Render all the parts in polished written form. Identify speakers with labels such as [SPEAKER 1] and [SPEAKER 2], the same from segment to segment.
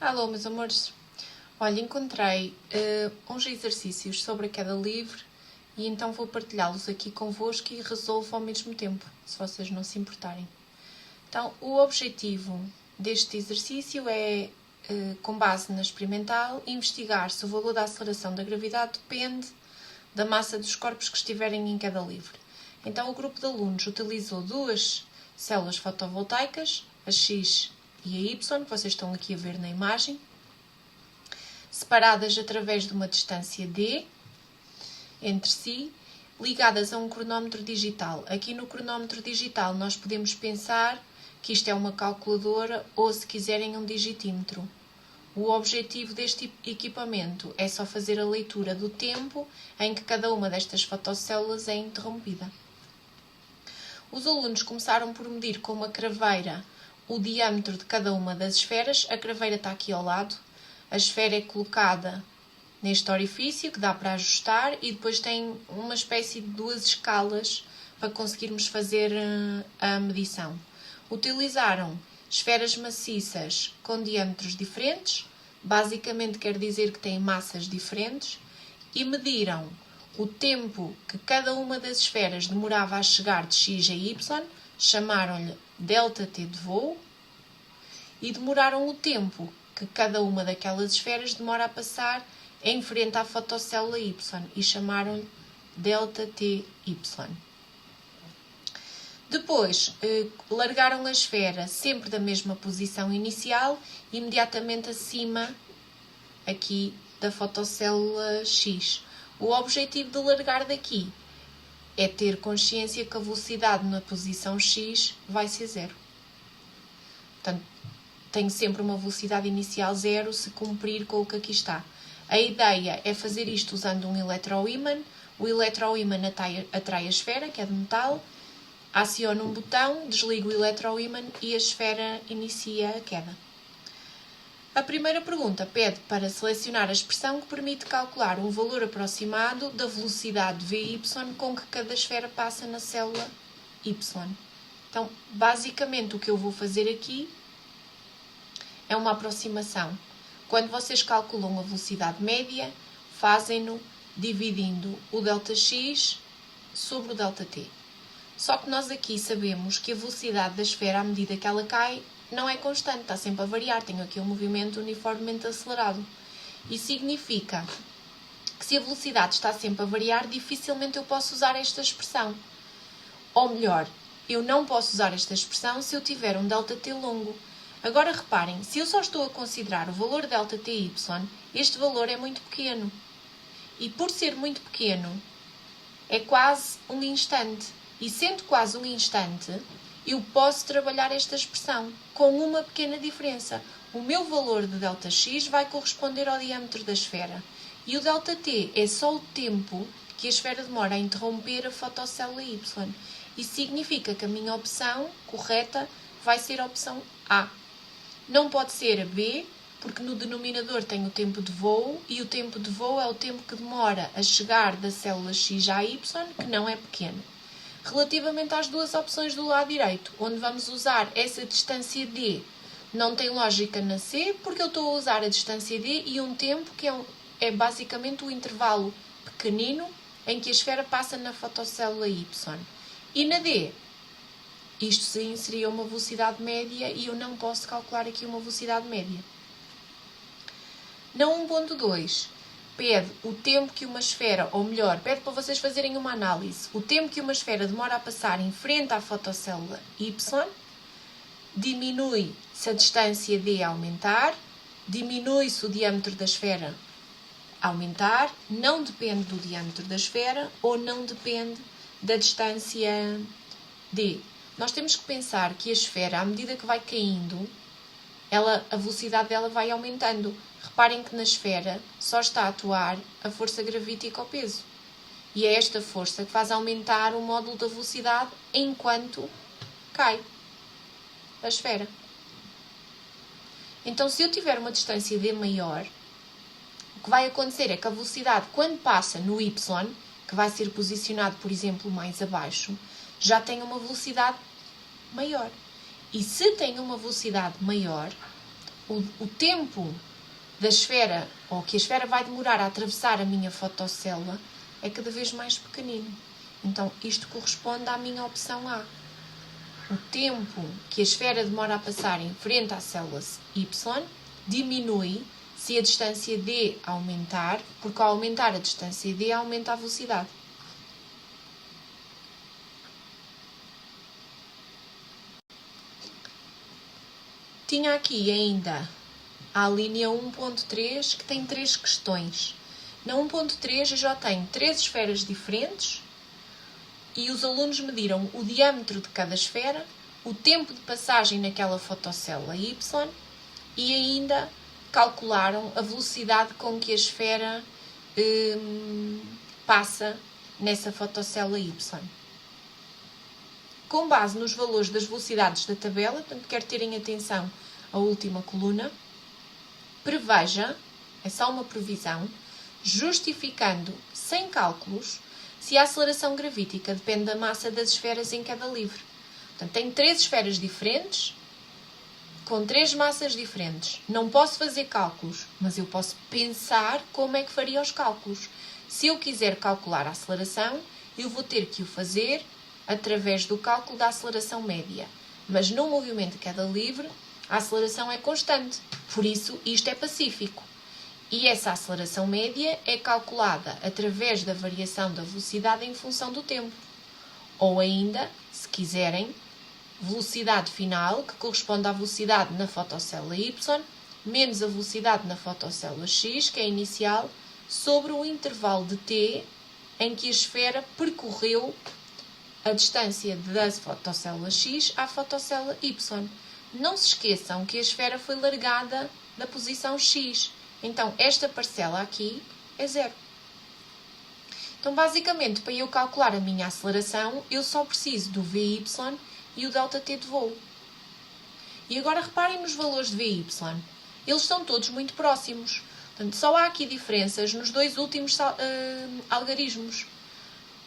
[SPEAKER 1] Alô, meus amores. Olha, encontrei uns exercícios sobre a queda livre e então vou partilhá-los aqui convosco e resolvo ao mesmo tempo, se vocês não se importarem. Então, o objetivo deste exercício é, com base na experimental, investigar se o valor da aceleração da gravidade depende da massa dos corpos que estiverem em queda livre. Então, o grupo de alunos utilizou duas células fotovoltaicas, a X e a Y, que vocês estão aqui a ver na imagem, separadas através de uma distância D entre si, ligadas a um cronómetro digital. Aqui no cronómetro digital nós podemos pensar que isto é uma calculadora ou, se quiserem, um digitímetro. O objetivo deste equipamento é só fazer a leitura do tempo em que cada uma destas fotocélulas é interrompida. Os alunos começaram por medir com uma craveira o diâmetro de cada uma das esferas. A craveira está aqui ao lado. A esfera é colocada neste orifício que dá para ajustar e depois tem uma espécie de duas escalas para conseguirmos fazer a medição. Utilizaram esferas maciças com diâmetros diferentes, basicamente quer dizer que têm massas diferentes, e mediram o tempo que cada uma das esferas demorava a chegar de X a Y, chamaram-lhe ΔT de voo, e demoraram o tempo que cada uma daquelas esferas demora a passar em frente à fotocélula Y, e chamaram-lhe ΔTY. Depois, largaram a esfera sempre da mesma posição inicial, imediatamente acima aqui da fotocélula X. O objetivo de largar daqui é ter consciência que a velocidade na posição X vai ser zero. Portanto, tenho sempre uma velocidade inicial zero se cumprir com o que aqui está. A ideia é fazer isto usando um eletroímã. O eletroímã atrai a esfera, que é de metal, aciona um botão, desliga o eletroímã e a esfera inicia a queda. A primeira pergunta pede para selecionar a expressão que permite calcular um valor aproximado da velocidade Vy com que cada esfera passa na célula Y. Então, basicamente, o que eu vou fazer aqui é uma aproximação. Quando vocês calculam a velocidade média, fazem-no dividindo o ΔX sobre o ΔT. Só que nós aqui sabemos que a velocidade da esfera, à medida que ela cai, não é constante, está sempre a variar. Tenho aqui um movimento uniformemente acelerado. Isso significa que, se a velocidade está sempre a variar, dificilmente eu posso usar esta expressão. Ou melhor, eu não posso usar esta expressão se eu tiver um ΔT longo. Agora reparem, se eu só estou a considerar o valor ΔTY, este valor é muito pequeno. E por ser muito pequeno, é quase um instante. E sendo quase um instante, eu posso trabalhar esta expressão com uma pequena diferença. O meu valor de ΔX vai corresponder ao diâmetro da esfera. E o ΔT é só o tempo que a esfera demora a interromper a fotocélula Y. Isso significa que a minha opção correta vai ser a opção A. Não pode ser a B, porque no denominador tem o tempo de voo, e o tempo de voo é o tempo que demora a chegar da célula X à Y, que não é pequeno. Relativamente às duas opções do lado direito, onde vamos usar essa distância D, não tem lógica na C, porque eu estou a usar a distância D e um tempo que é basicamente o intervalo pequenino em que a esfera passa na fotocélula Y. E na D, isto sim seria uma velocidade média e eu não posso calcular aqui uma velocidade média. Na 1.2, pede o tempo que uma esfera, ou melhor, pede para vocês fazerem uma análise. O tempo que uma esfera demora a passar em frente à fotocélula Y diminui se a distância D aumentar, diminui se o diâmetro da esfera aumentar, não depende do diâmetro da esfera ou não depende da distância D. Nós temos que pensar que a esfera, à medida que vai caindo, a velocidade dela vai aumentando. Reparem que na esfera só está a atuar a força gravítica ao peso. E é esta força que faz aumentar o módulo da velocidade enquanto cai a esfera. Então, se eu tiver uma distância D maior, o que vai acontecer é que a velocidade, quando passa no Y, que vai ser posicionado, por exemplo, mais abaixo, já tem uma velocidade maior. E se tem uma velocidade maior, o tempo da esfera, ou que a esfera vai demorar a atravessar a minha fotocélula, é cada vez mais pequenino. Então, isto corresponde à minha opção A. O tempo que a esfera demora a passar em frente à célula Y diminui se a distância D aumentar, porque ao aumentar a distância D aumenta a velocidade. Tinha aqui ainda a linha 1.3 que tem 3 questões. Na 1.3 eu já tenho 3 esferas diferentes e os alunos mediram o diâmetro de cada esfera, o tempo de passagem naquela fotocélula Y e ainda calcularam a velocidade com que a esfera passa nessa fotocélula Y. Com base nos valores das velocidades da tabela, portanto, quero terem atenção à última coluna, preveja, é só uma previsão, justificando, sem cálculos, se a aceleração gravítica depende da massa das esferas em cada livre. Portanto, tenho 3 esferas diferentes, com 3 massas diferentes. Não posso fazer cálculos, mas eu posso pensar como é que faria os cálculos. Se eu quiser calcular a aceleração, eu vou ter que o fazer através do cálculo da aceleração média. Mas no movimento de queda livre, a aceleração é constante. Por isso, isto é pacífico. E essa aceleração média é calculada através da variação da velocidade em função do tempo. Ou ainda, se quiserem, velocidade final, que corresponde à velocidade na fotocélula Y, menos a velocidade na fotocélula X, que é inicial, sobre o intervalo de T em que a esfera percorreu a distância da fotocélula X à fotocélula Y. Não se esqueçam que a esfera foi largada da posição X. Então, esta parcela aqui é 0. Então, basicamente, para eu calcular a minha aceleração, eu só preciso do VY e o ΔT de voo. E agora reparem nos valores de VY. Eles são todos muito próximos. Portanto, só há aqui diferenças nos 2 últimos algarismos.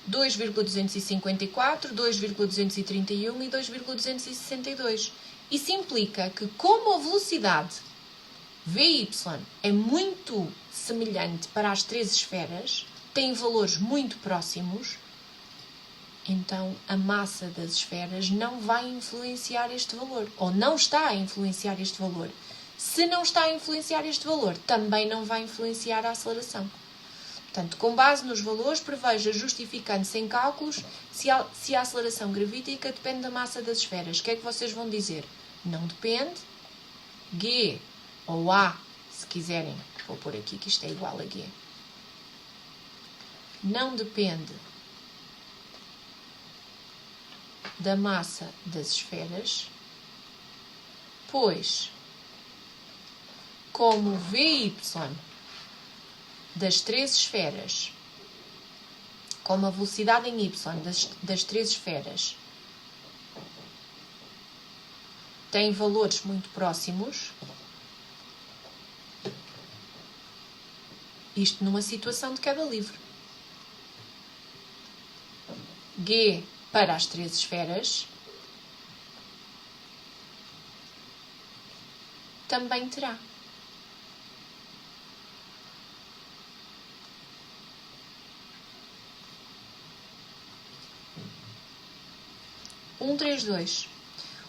[SPEAKER 1] 2,254, 2,231 e 2,262. Isso implica que, como a velocidade VY é muito semelhante para as 3 esferas, tem valores muito próximos, então a massa das esferas não vai influenciar este valor, ou não está a influenciar este valor. Se não está a influenciar este valor, também não vai influenciar a aceleração. Portanto, com base nos valores, preveja, justificando sem cálculos, se a aceleração gravítica depende da massa das esferas. O que é que vocês vão dizer? Não depende. G ou A, se quiserem, vou pôr aqui que isto é igual a G. Não depende da massa das esferas, pois, como VY das 3 esferas, como a velocidade em Y das 3 esferas tem valores muito próximos, isto numa situação de queda livre. G para as 3 esferas também terá.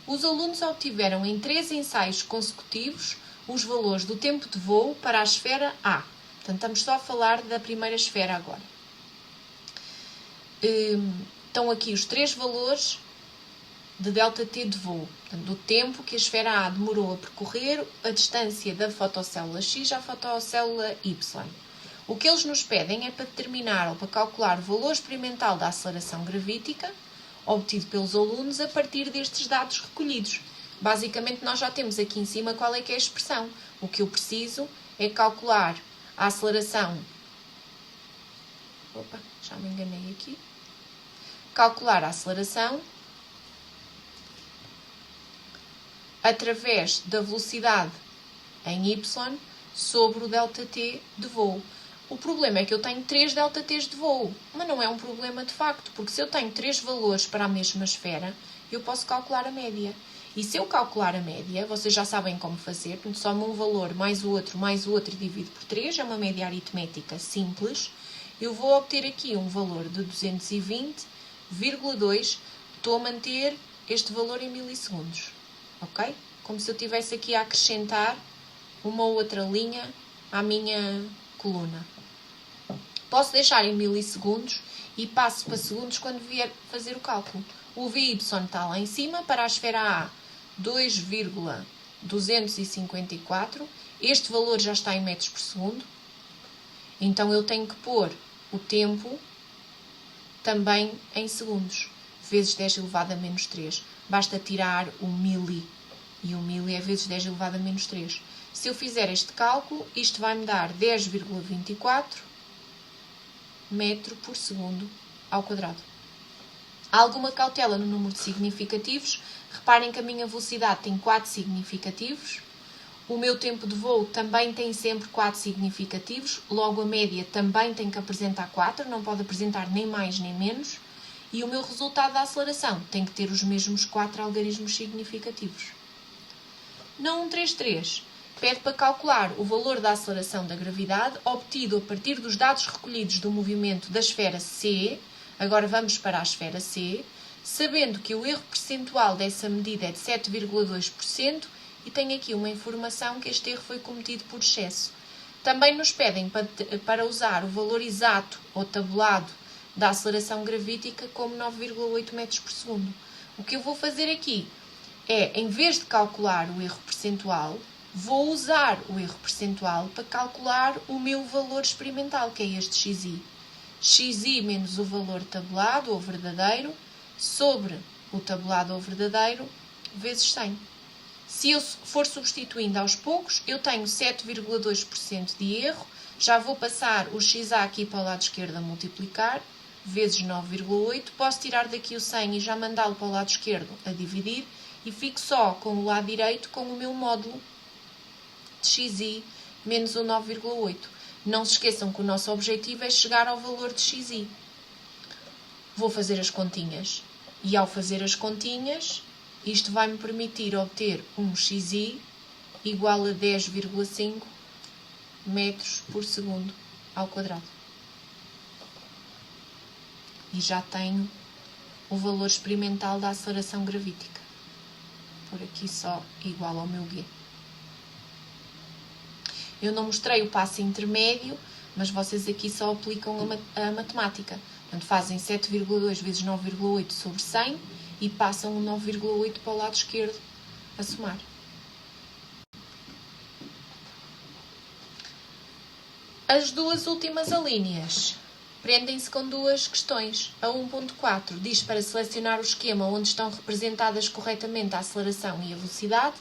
[SPEAKER 1] Os alunos obtiveram em 3 ensaios consecutivos os valores do tempo de voo para a esfera A. Portanto, estamos só a falar da primeira esfera agora. Estão aqui os 3 valores de ΔT de voo. Portanto, do tempo que a esfera A demorou a percorrer a distância da fotocélula X à fotocélula Y. O que eles nos pedem é para determinar ou para calcular o valor experimental da aceleração gravítica obtido pelos alunos a partir destes dados recolhidos. Basicamente, nós já temos aqui em cima qual é que é a expressão. O que eu preciso é calcular a aceleração... Opa, já me enganei aqui. Calcular a aceleração através da velocidade em Y sobre o ΔT de voo. O problema é que eu tenho 3 ΔTs de voo, mas não é um problema de facto, porque se eu tenho 3 valores para a mesma esfera, eu posso calcular a média. E se eu calcular a média, vocês já sabem como fazer, portanto, soma um valor mais o outro e divido por 3, é uma média aritmética simples. Eu vou obter aqui um valor de 220,2, estou a manter este valor em milissegundos, ok? Como se eu estivesse aqui a acrescentar uma ou outra linha à minha coluna. Posso deixar em milissegundos e passo para segundos quando vier fazer o cálculo. O VY está lá em cima, para a esfera A 2,254. Este valor já está em metros por segundo. Então eu tenho que pôr o tempo também em segundos, vezes 10 elevado a menos 3. Basta tirar o mili, e o mili é vezes 10 elevado a menos 3. Se eu fizer este cálculo, isto vai-me dar 10,24 metro por segundo ao quadrado. Há alguma cautela no número de significativos. Reparem que a minha velocidade tem 4 significativos. O meu tempo de voo também tem sempre 4 significativos. Logo, a média também tem que apresentar 4. Não pode apresentar nem mais nem menos. E o meu resultado da aceleração tem que ter os mesmos 4 algarismos significativos. Na 133, pede para calcular o valor da aceleração da gravidade obtido a partir dos dados recolhidos do movimento da esfera C. Agora vamos para a esfera C, sabendo que o erro percentual dessa medida é de 7,2% e tenho aqui uma informação que este erro foi cometido por excesso. Também nos pedem para usar o valor exato ou tabulado da aceleração gravítica como 9,8 metros por segundo. O que eu vou fazer aqui é, em vez de calcular o erro percentual, vou usar o erro percentual para calcular o meu valor experimental, que é este xi. Xi menos o valor tabulado ou verdadeiro sobre o tabulado ou verdadeiro vezes 100. Se eu for substituindo aos poucos, eu tenho 7,2% de erro. Já vou passar o xa aqui para o lado esquerdo a multiplicar, vezes 9,8. Posso tirar daqui o 100 e já mandá-lo para o lado esquerdo a dividir. E fico só com o lado direito com o meu módulo de xi menos o 9,8. Não se esqueçam que o nosso objetivo é chegar ao valor de xi. Vou fazer as continhas. E ao fazer as continhas, isto vai me permitir obter um xi igual a 10,5 metros por segundo ao quadrado. E já tenho o valor experimental da aceleração gravítica. Por aqui só igual ao meu G. Eu não mostrei o passo intermédio, mas vocês aqui só aplicam a matemática. Portanto, fazem 7,2 vezes 9,8 sobre 100 e passam o 9,8 para o lado esquerdo a somar. As duas últimas alíneas prendem-se com duas questões. A 1.4 diz para selecionar o esquema onde estão representadas corretamente a aceleração e a velocidade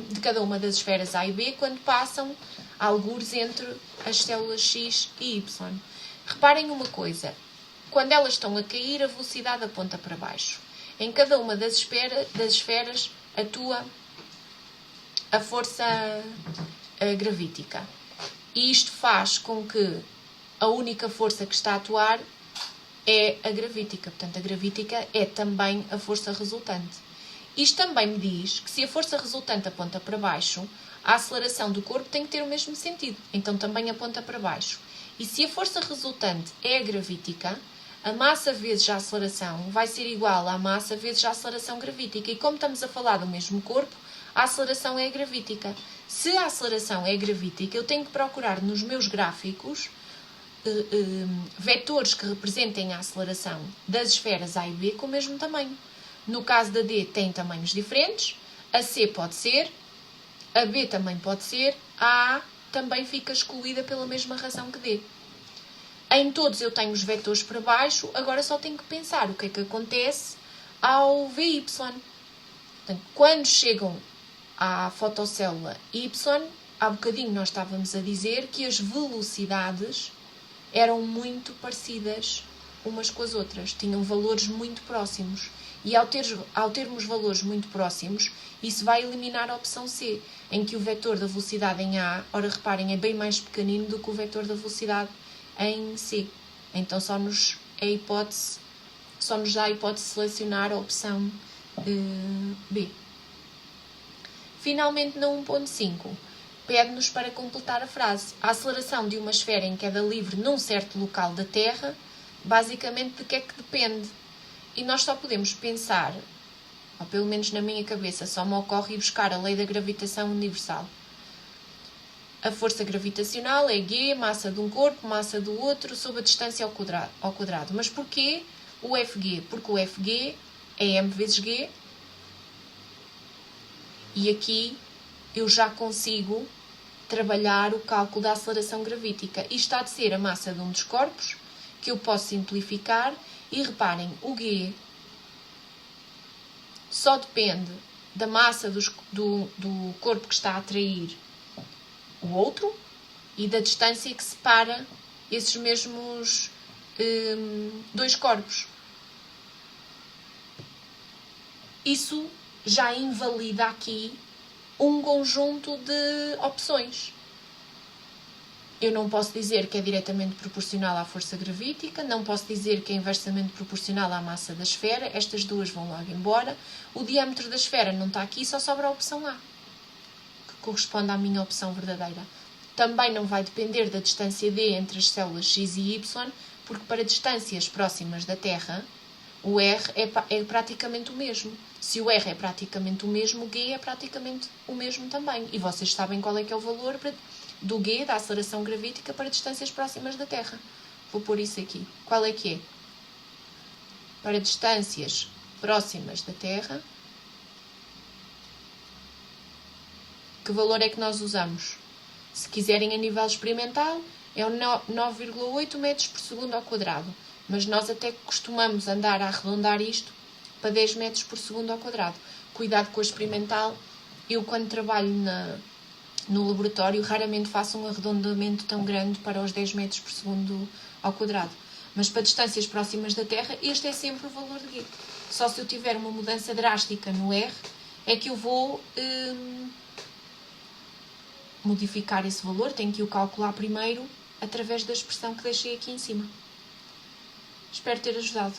[SPEAKER 1] de cada uma das esferas A e B, quando passam algures entre as células X e Y. Reparem uma coisa, quando elas estão a cair, a velocidade aponta para baixo. Em cada uma das esferas atua a força gravítica. E isto faz com que a única força que está a atuar é a gravítica. Portanto, a gravítica é também a força resultante. Isto também me diz que se a força resultante aponta para baixo, a aceleração do corpo tem que ter o mesmo sentido. Então também aponta para baixo. E se a força resultante é a gravítica, a massa vezes a aceleração vai ser igual à massa vezes a aceleração gravítica. E como estamos a falar do mesmo corpo, a aceleração é a gravítica. Se a aceleração é gravítica, eu tenho que procurar nos meus gráficos vetores que representem a aceleração das esferas A e B com o mesmo tamanho. No caso da D tem tamanhos diferentes, a C pode ser, a B também pode ser, a também fica excluída pela mesma razão que D. Em todos eu tenho os vetores para baixo, agora só tenho que pensar o que é que acontece ao VY. Portanto, quando chegam à fotocélula Y, há bocadinho nós estávamos a dizer que as velocidades eram muito parecidas umas com as outras, tinham valores muito próximos. E ao termos valores muito próximos, isso vai eliminar a opção C, em que o vetor da velocidade em A, ora reparem, é bem mais pequenino do que o vetor da velocidade em C. Então só nos dá a hipótese de selecionar a opção B. Finalmente, na 1.5, pede-nos para completar a frase. A aceleração de uma esfera em queda livre num certo local da Terra, basicamente, de que é que depende? E nós só podemos pensar, ou pelo menos na minha cabeça, só me ocorre ir buscar a lei da gravitação universal. A força gravitacional é G, massa de um corpo, massa do outro, sobre a distância ao quadrado. Mas porquê o Fg? Porque o Fg é m vezes G. E aqui eu já consigo trabalhar o cálculo da aceleração gravítica. Isto há de ser a massa de um dos corpos, que eu posso simplificar. E reparem, o G só depende da massa do corpo que está a atrair o outro e da distância que separa esses mesmos dois corpos. Isso já invalida aqui um conjunto de opções. Eu não posso dizer que é diretamente proporcional à força gravítica, não posso dizer que é inversamente proporcional à massa da esfera, estas duas vão logo embora. O diâmetro da esfera não está aqui, só sobra a opção A, que corresponde à minha opção verdadeira. Também não vai depender da distância D entre as células X e Y, porque para distâncias próximas da Terra, o R é praticamente o mesmo. Se o R é praticamente o mesmo, o G é praticamente o mesmo também. E vocês sabem qual é que é o valor do G, da aceleração gravítica, para distâncias próximas da Terra. Vou pôr isso aqui. Qual é que é? Para distâncias próximas da Terra, que valor é que nós usamos? Se quiserem a nível experimental, é o 9,8 metros por segundo ao quadrado. Mas nós até costumamos andar a arredondar isto para 10 metros por segundo ao quadrado. Cuidado com o experimental. Eu, quando trabalho no laboratório, raramente faço um arredondamento tão grande para os 10 metros por segundo ao quadrado. Mas para distâncias próximas da Terra, este é sempre o valor de G. Só se eu tiver uma mudança drástica no R, é que eu vou modificar esse valor. Tenho que o calcular primeiro através da expressão que deixei aqui em cima. Espero ter ajudado.